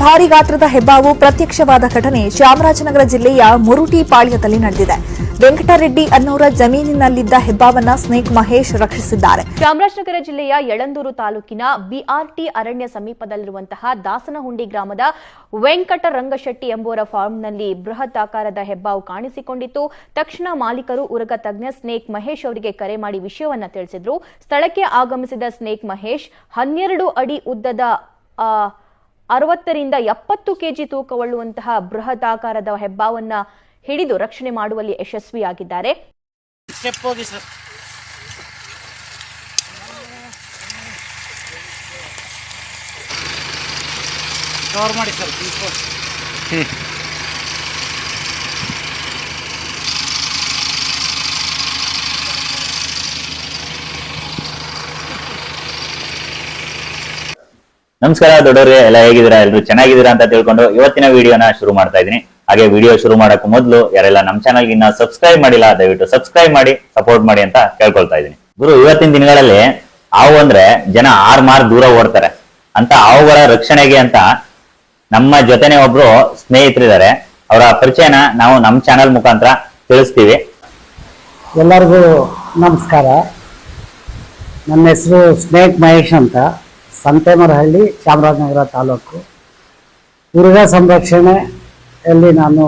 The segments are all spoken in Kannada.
ಭಾರಿ ಗಾತ್ರದ ಹೆಬ್ಬಾವು ಪ್ರತ್ಯಕ್ಷವಾದ ಘಟನೆ ಚಾಮರಾಜನಗರ ಜಿಲ್ಲೆಯ ಮುರುಟಿ ಪಾಳ್ಯದಲ್ಲಿ ನಡೆದಿದೆ. ವೆಂಕಟರೆಡ್ಡಿ ಅನ್ನೋರ ಜಮೀನಿನಲ್ಲಿದ್ದ ಹೆಬ್ಬಾವನ್ನ ಸ್ನೇಕ್ ಮಹೇಶ್ ರಕ್ಷಿಸಿದ್ದಾರೆ. ಚಾಮರಾಜನಗರ ಜಿಲ್ಲೆಯ ಯಳಂದೂರು ತಾಲೂಕಿನ ಬಿಆರ್ಟಿ ಅರಣ್ಯ ಸಮೀಪದಲ್ಲಿರುವಂತಹ ದಾಸನಹುಂಡಿ ಗ್ರಾಮದ ವೆಂಕಟರಂಗಶೆಟ್ಟಿ ಎಂಬುವರ ಫಾರ್ಮ್ನಲ್ಲಿ ಬೃಹತ್ ಆಕಾರದ ಹೆಬ್ಬಾವು ಕಾಣಿಸಿಕೊಂಡಿತ್ತು. ತಕ್ಷಣ ಮಾಲೀಕರು ಉರಗ ತಜ್ಞ ಸ್ನೇಕ್ ಮಹೇಶ್ ಅವರಿಗೆ ಕರೆ ಮಾಡಿ ವಿಷಯವನ್ನ ತಿಳಿಸಿದ್ರು. ಸ್ಥಳಕ್ಕೆ ಆಗಮಿಸಿದ ಸ್ನೇಕ್ ಮಹೇಶ್ 12 ಅಡಿ ಉದ್ದದ 60 ರಿಂದ 70 ಕೆಜಿ ತೂಕವುಳ್ಳುವಂತಹ ಬೃಹತ್ ಆಕಾರದ ಹೆಬ್ಬಾವನ್ನ ಹಿಡಿದು ರಕ್ಷಣೆ ಮಾಡುವಲ್ಲಿ ಯಶಸ್ವಿಯಾಗಿದ್ದಾರೆ. ನಮಸ್ಕಾರ ದೊಡ್ಡವ್ರೆ, ಎಲ್ಲ ಹೇಗಿದ್ದೀರಾ? ಎಲ್ಲರೂ ಚೆನ್ನಾಗಿದ್ದೀರಾ ಅಂತ ತಿಳ್ಕೊಂಡು ಇವತ್ತಿನ ವಿಡಿಯೋನ ಶುರು ಮಾಡ್ತಾ ಇದೀನಿ. ಹಾಗೆ ವಿಡಿಯೋ ಶುರು ಮಾಡಕ್ ಮೊದಲು ಯಾರೆಲ್ಲ ನಮ್ಮ ಚಾನಲ್ಗೆ ಇನ್ನ ಸಬ್ಸ್ಕ್ರೈಬ್ ಮಾಡಿಲ್ಲ ದಯವಿಟ್ಟು ಸಬ್ಸ್ಕ್ರೈಬ್ ಮಾಡಿ ಸಪೋರ್ಟ್ ಮಾಡಿ ಅಂತ ಕೇಳ್ಕೊಳ್ತಾ ಇದೀನಿ. ಗುರು, ಇವತ್ತಿನ ದಿನಗಳಲ್ಲಿ ಹಾವು ಅಂದ್ರೆ ಜನ 6 ಮಾರ್ ದೂರ ಓಡ್ತಾರೆ ಅಂತ ಹಾವುಗಳ ರಕ್ಷಣೆಗೆ ಅಂತ ನಮ್ಮ ಜೊತೆನೆ ಒಬ್ರು ಸ್ನೇಹಿತರಿದ್ದಾರೆ. ಅವರ ಪರಿಚಯನ ನಾವು ನಮ್ಮ ಚಾನಲ್ ಮುಖಾಂತರ ತಿಳಿಸ್ತೀವಿ. ಎಲ್ಲರಿಗೂ ನಮಸ್ಕಾರ. ನನ್ನ ಹೆಸರು ಸ್ನೇಕ್ ಮಹೇಶ್ ಅಂತ, ಸಂತೇಮರಹಳ್ಳಿ, ಚಾಮರಾಜನಗರ ತಾಲೂಕು. ಉರುಗ ಸಂರಕ್ಷಣೆಯಲ್ಲಿ ನಾನು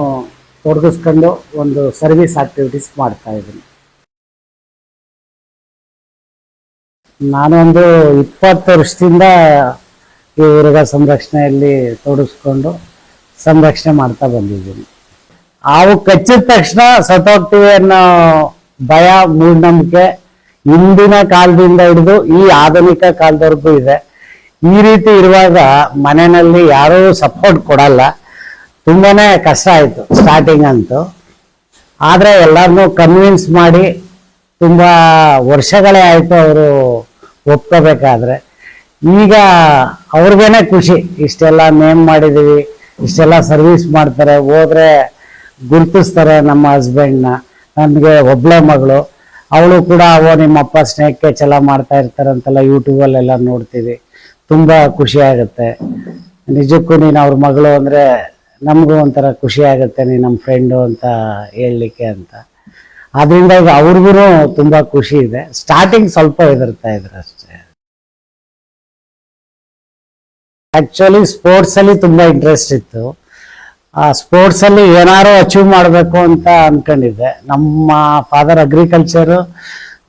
ತೊಡಗಿಸ್ಕೊಂಡು ಒಂದು ಸರ್ವಿಸ್ ಆಕ್ಟಿವಿಟೀಸ್ ಮಾಡ್ತಾ ಇದ್ದೀನಿ. ನಾನೊಂದು 20 ವರ್ಷದಿಂದ ಈ ಉರುಗ ಸಂರಕ್ಷಣೆಯಲ್ಲಿ ತೊಡಗಿಸ್ಕೊಂಡು ಸಂರಕ್ಷಣೆ ಮಾಡ್ತಾ ಬಂದಿದ್ದೀನಿ. ಹಾವು ಕಚ್ಚಿದ ತಕ್ಷಣ ಸತ್ತೋಗ್ತೀವಿ ಅನ್ನೋ ಭಯ, ಮೂಢನಂಬಿಕೆ ಹಿಂದಿನ ಕಾಲದಿಂದ ಹಿಡಿದು ಈ ಆಧುನಿಕ ಕಾಲದವರೆಗೂ ಇದೆ. ಈ ರೀತಿ ಇರುವಾಗ ಮನೆಯಲ್ಲಿ ಯಾರೂ ಸಪೋರ್ಟ್ ಕೊಡಲ್ಲ. ತುಂಬಾನೇ ಕಷ್ಟ ಆಯಿತು ಸ್ಟಾರ್ಟಿಂಗ್ ಅಂತೂ. ಆದರೆ ಎಲ್ಲರನ್ನೂ ಕನ್ವಿನ್ಸ್ ಮಾಡಿ ತುಂಬ ವರ್ಷಗಳೇ ಆಯಿತು ಅವರು ಒಪ್ಕೋಬೇಕಾದ್ರೆ. ಈಗ ಅವ್ರಿಗೇನೆ ಖುಷಿ, ಇಷ್ಟೆಲ್ಲ ನೇಮ್ ಮಾಡಿದ್ದೀವಿ, ಇಷ್ಟೆಲ್ಲ ಸರ್ವಿಸ್ ಮಾಡ್ತಾರೆ, ಹೋದ್ರೆ ಗುರುತಿಸ್ತಾರೆ ನಮ್ಮ ಹಸ್ಬೆಂಡ್ನ. ನನಗೆ ಒಬ್ಬಳೇ ಮಗಳು, ಅವಳು ಕೂಡ ನಿಮ್ಮಪ್ಪ ಸ್ನೇಕ್ ಚೆಲ್ಲ ಮಾಡ್ತಾ ಇರ್ತಾರಂತೆಲ್ಲ ಯೂಟ್ಯೂಬಲ್ಲೆಲ್ಲ ನೋಡ್ತೀವಿ. ತುಂಬ ಖುಷಿ ಆಗುತ್ತೆ. ನಿಜಕ್ಕೂ ನೀನು ಅವ್ರ ಮಗಳು ಅಂದರೆ ನಮಗೂ ಒಂಥರ ಖುಷಿ ಆಗುತ್ತೆ, ನೀನು ನಮ್ಮ ಫ್ರೆಂಡು ಅಂತ ಹೇಳಲಿಕ್ಕೆ ಅಂತ. ಅದರಿಂದ ಈಗ ಅವ್ರಿಗೂ ತುಂಬ ಖುಷಿ ಇದೆ. ಸ್ಟಾರ್ಟಿಂಗ್ ಸ್ವಲ್ಪ ಹೆದರ್ತಾ ಇದ್ರು ಅಷ್ಟೇ. ಆ್ಯಕ್ಚುಲಿ ಸ್ಪೋರ್ಟ್ಸಲ್ಲಿ ತುಂಬ ಇಂಟ್ರೆಸ್ಟ್ ಇತ್ತು. ಆ ಸ್ಪೋರ್ಟ್ಸಲ್ಲಿ ಏನಾರು ಅಚೀವ್ ಮಾಡಬೇಕು ಅಂತ ಅಂದ್ಕೊಂಡಿದ್ದೆ. ನಮ್ಮ ಫಾದರ್ ಅಗ್ರಿಕಲ್ಚರು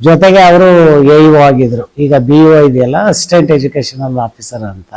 ಜೊತೆಗೆ ಅವರು AEO ಆಗಿದ್ರು. ಈಗ BO ಇದೆಯಲ್ಲ, ಅಸಿಸ್ಟೆಂಟ್ ಎಜುಕೇಷನಲ್ ಆಫೀಸರ್ ಅಂತ.